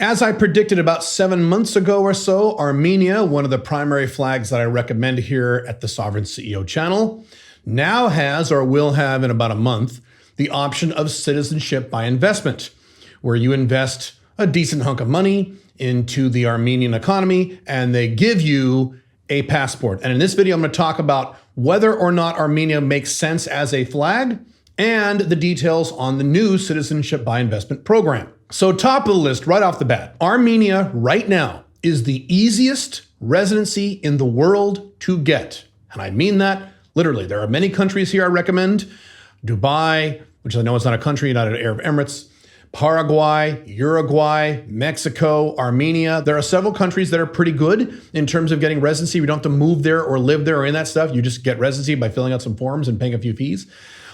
As I predicted about 7 months ago or so, Armenia, one of the primary flags that I recommend here at the Sovereign CEO channel, now has or will have in about a month the option of citizenship by investment, where you invest a decent hunk of money into the Armenian economy and they give you a passport. And in this video, I'm going to talk about whether or not Armenia makes sense as a flag and the details on the new citizenship by investment program. So top of the list right off the bat, Armenia right now is the easiest residency in the world to get. And I mean that literally. There are many countries here I recommend. Dubai, which I know is not a country, United Arab Emirates, Paraguay, Uruguay, Mexico, Armenia. There are several countries that are pretty good in terms of getting residency. You don't have to move there or live there or any of that stuff. You just get residency by filling out some forms and paying a few fees.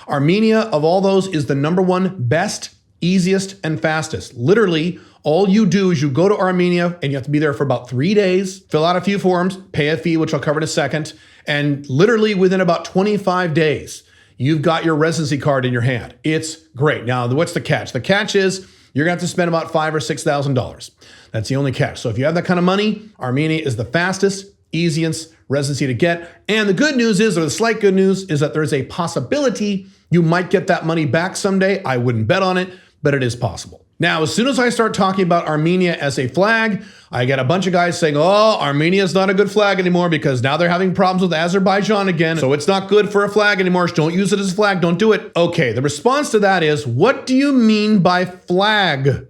Armenia, of all those, is the #1 best, easiest, and fastest. Literally, all you do is you go to Armenia and you have to be there for about 3 days, fill out a few forms, pay a fee, which I'll cover in a second, and literally within about 25 days, you've got your residency card in your hand. It's great. Now, what's the catch? The catch is you're gonna have to spend about $5,000 or $6,000. That's the only catch. So if you have that kind of money, Armenia is the fastest, easiest residency to get. And the good news is, or the slight good news, is that there's a possibility you might get that money back someday. I wouldn't bet on it, but it is possible. Now, as soon as I start talking about Armenia as a flag, I get a bunch of guys saying, oh, Armenia is not a good flag anymore because now they're having problems with Azerbaijan again. So it's not good for a flag anymore. Don't use it as a flag. Don't do it. Okay, the response to that is, what do you mean by flag?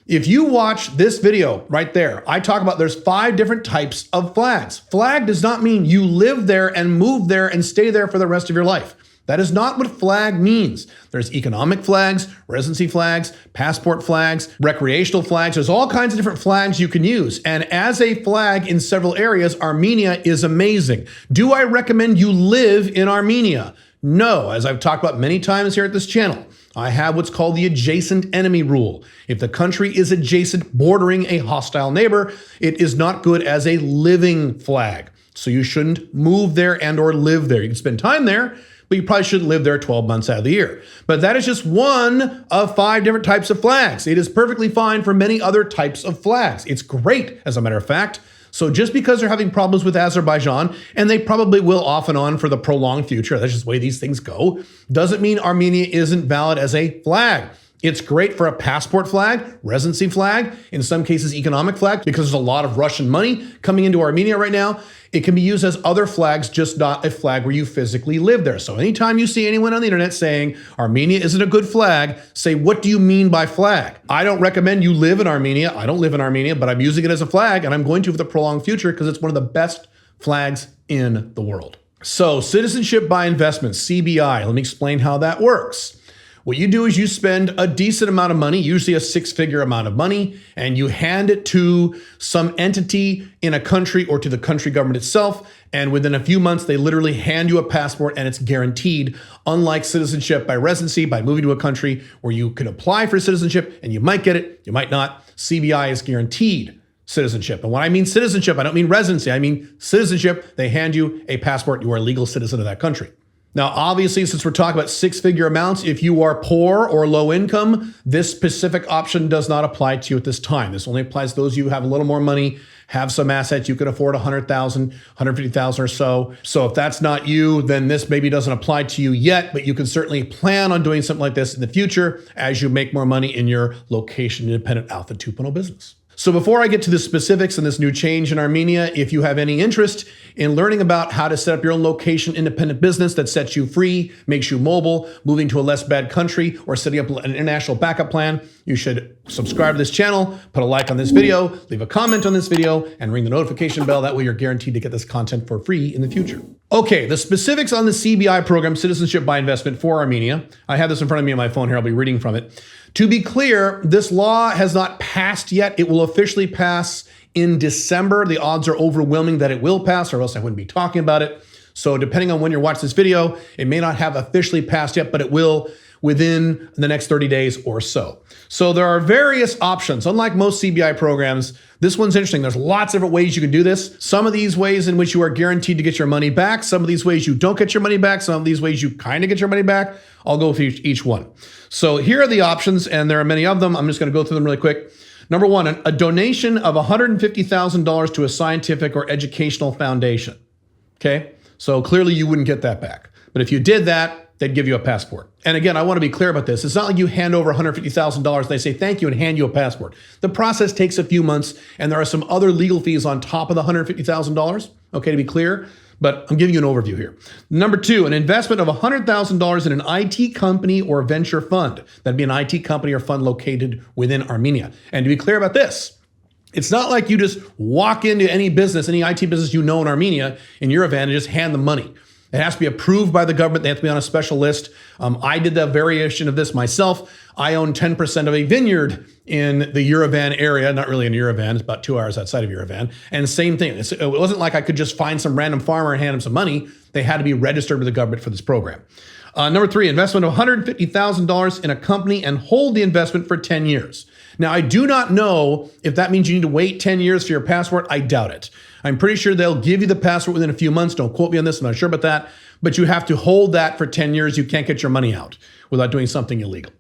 If you watch this video right there, I talk about there's 5 different types of flags. Flag does not mean you live there and move there and stay there for the rest of your life. That is not what flag means. There's economic flags, residency flags, passport flags, recreational flags. There's all kinds of different flags you can use. And as a flag in several areas, Armenia is amazing. Do I recommend you live in Armenia? No, as I've talked about many times here at this channel. I have what's called the adjacent enemy rule. If the country is adjacent, bordering a hostile neighbor, it is not good as a living flag. So you shouldn't move there and or live there. You can spend time there, but you probably shouldn't live there 12 months out of the year. But that is just one of 5 different types of flags. It is perfectly fine for many other types of flags. It's great, as a matter of fact. So just because they're having problems with Azerbaijan, and they probably will off and on for the prolonged future, that's just the way these things go, doesn't mean Armenia isn't valid as a flag. It's great for a passport flag, residency flag, in some cases economic flag, because there's a lot of Russian money coming into Armenia right now. It can be used as other flags, just not a flag where you physically live there. So anytime you see anyone on the internet saying Armenia isn't a good flag, say, what do you mean by flag? I don't recommend you live in Armenia. I don't live in Armenia, but I'm using it as a flag, and I'm going to for the prolonged future because it's one of the best flags in the world. So citizenship by investment, CBI, let me explain how that works. What you do is you spend a decent amount of money, usually a 6-figure amount of money, and you hand it to some entity in a country or to the country government itself. And within a few months, they literally hand you a passport and it's guaranteed, unlike citizenship by residency, by moving to a country where you can apply for citizenship and you might get it, you might not. CBI is guaranteed citizenship. And when I mean citizenship, I don't mean residency, I mean citizenship. They hand you a passport, you are a legal citizen of that country. Now, obviously, since we're talking about 6-figure amounts, if you are poor or low income, this specific option does not apply to you at this time. This only applies to those of you who have a little more money, have some assets, you can afford $100,000, $150,000 or so. So if that's not you, then this maybe doesn't apply to you yet, but you can certainly plan on doing something like this in the future as you make more money in your location-independent Alpha 2.0 business. So before I get to the specifics and this new change in Armenia, if you have any interest in learning about how to set up your own location independent business that sets you free, makes you mobile, moving to a less bad country, or setting up an international backup plan, you should subscribe to this channel, put a like on this video, leave a comment on this video, and ring the notification bell. That way you're guaranteed to get this content for free in the future. Okay, the specifics on the CBI program, Citizenship by Investment for Armenia. I have this in front of me on my phone here. I'll be reading from it. To be clear, this law has not passed yet. It will officially pass in December. The odds are overwhelming that it will pass, or else I wouldn't be talking about it. So depending on when you're watching this video, it may not have officially passed yet, but it will within the next 30 days or so. So there are various options. Unlike most CBI programs, this one's interesting. There's lots of different ways you can do this. Some of these ways in which you are guaranteed to get your money back. Some of these ways you don't get your money back. Some of these ways you kind of get your money back. I'll go through each one. So here are the options, and there are many of them. I'm just going to go through them really quick. Number one, a donation of $150,000 to a scientific or educational foundation. Okay, so clearly you wouldn't get that back. But if you did that, they'd give you a passport. And again, I want to be clear about this. It's not like you hand over $150,000 and they say thank you and hand you a passport. The process takes a few months, and there are some other legal fees on top of the $150,000. Okay, to be clear, but I'm giving you an overview here. Number two, an investment of $100,000 in an IT company or venture fund. That'd be an IT company or fund located within Armenia. And to be clear about this, it's not like you just walk into any business, any IT business you know in Armenia, in Yerevan, and just hand them money. It has to be approved by the government. They have to be on a special list. I did the variation of this myself. I own 10% of a vineyard in the Yerevan area, not really in Yerevan, it's about 2 hours outside of Yerevan. And same thing, it wasn't like I could just find some random farmer and hand him some money. They had to be registered with the government for this program. Number three, investment of $150,000 in a company and hold the investment for 10 years. Now, I do not know if that means you need to wait 10 years for your passport. I doubt it. I'm pretty sure they'll give you the passport within a few months. Don't quote me on this. I'm not sure about that. But you have to hold that for 10 years. You can't get your money out without doing something illegal.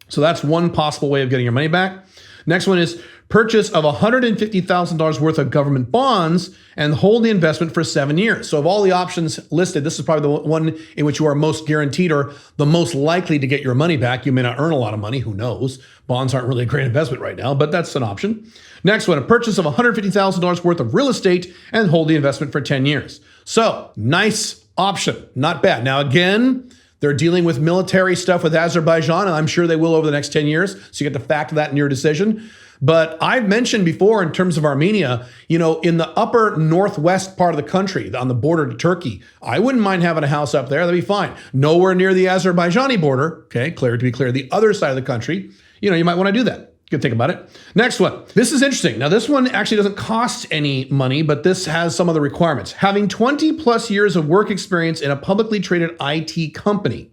So that's one possible way of getting your money back. Next one is purchase of $150,000 worth of government bonds and hold the investment for 7 years. So of all the options listed, this is probably the one in which you are most guaranteed or the most likely to get your money back. You may not earn a lot of money, who knows? Bonds aren't really a great investment right now, but that's an option. Next one, a purchase of $150,000 worth of real estate and hold the investment for 10 years. So nice option, not bad. Now again, they're dealing with military stuff with Azerbaijan, and I'm sure they will over the next 10 years. So you get to factor that in your decision. But I've mentioned before in terms of Armenia, you know, in the upper northwest part of the country, on the border to Turkey, I wouldn't mind having a house up there. That'd be fine. Nowhere near the Azerbaijani border. Okay, clear to be clear. The other side of the country, you know, you might want to do that. You can think about it. Next one. This is interesting. Now, this one actually doesn't cost any money, but this has some of the requirements. Having 20 plus years of work experience in a publicly traded IT company.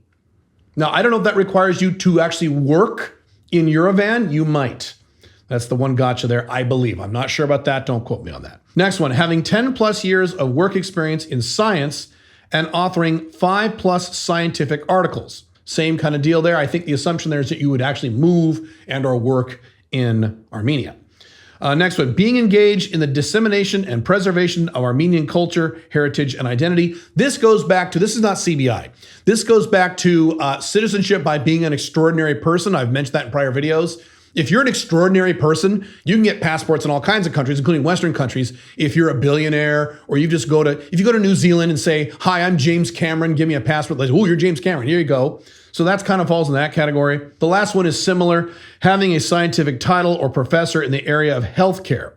Now, I don't know if that requires you to actually work in Yerevan. You might. That's the one gotcha there, I believe. I'm not sure about that. Don't quote me on that. Next one, having 10 plus years of work experience in science and authoring 5+ scientific articles. Same kind of deal there. I think the assumption there is that you would actually move and or work in Armenia. Next one, being engaged in the dissemination and preservation of Armenian culture, heritage, and identity. This goes back to, this is not CBI. This goes back to citizenship by being an extraordinary person. I've mentioned that in prior videos. If you're an extraordinary person, you can get passports in all kinds of countries, including Western countries. If you're a billionaire, or if you go to New Zealand and say, hi, I'm James Cameron, give me a passport. Like, oh, you're James Cameron, here you go. So that's kind of falls in that category. The last one is similar, having a scientific title or professor in the area of healthcare.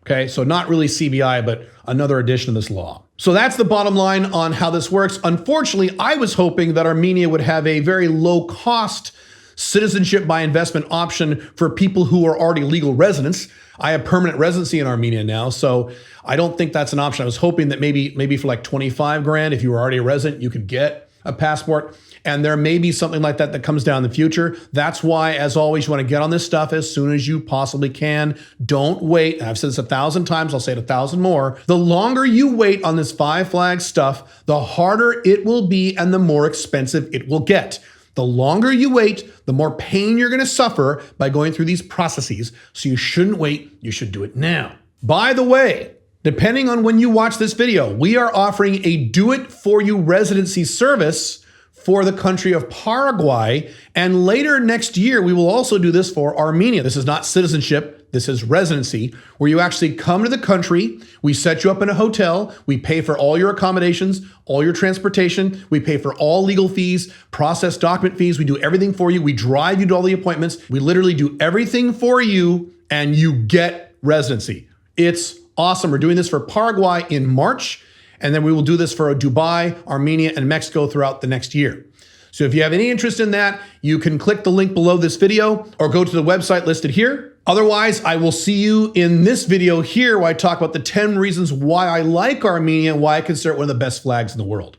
Okay, so not really CBI, but another addition of this law. So that's the bottom line on how this works. Unfortunately, I was hoping that Armenia would have a very low cost citizenship by investment option for people who are already legal residents. I have permanent residency in Armenia now, so I don't think that's an option. I was hoping that maybe for like 25 grand, if you were already a resident, you could get a passport. And there may be something like that that comes down in the future. That's why, as always, you want to get on this stuff as soon as you possibly can. Don't wait. And I've said this 1,000 times. I'll say it 1,000 more. The longer you wait on this 5 flags stuff, the harder it will be and the more expensive it will get. The longer you wait, the more pain you're going to suffer by going through these processes. So you shouldn't wait. You should do it now. By the way, depending on when you watch this video, we are offering a do-it-for-you residency service for the country of Paraguay. And later next year, we will also do this for Armenia. This is not citizenship. This is residency, where you actually come to the country. We set you up in a hotel. We pay for all your accommodations, all your transportation. We pay for all legal fees, process document fees. We do everything for you. We drive you to all the appointments. We literally do everything for you, and you get residency. It's awesome. We're doing this for Paraguay in March, and then we will do this for Dubai, Armenia, and Mexico throughout the next year. So if you have any interest in that, you can click the link below this video or go to the website listed here. Otherwise, I will see you in this video here where I talk about the 10 reasons why I like Armenia and why I consider it one of the best flags in the world.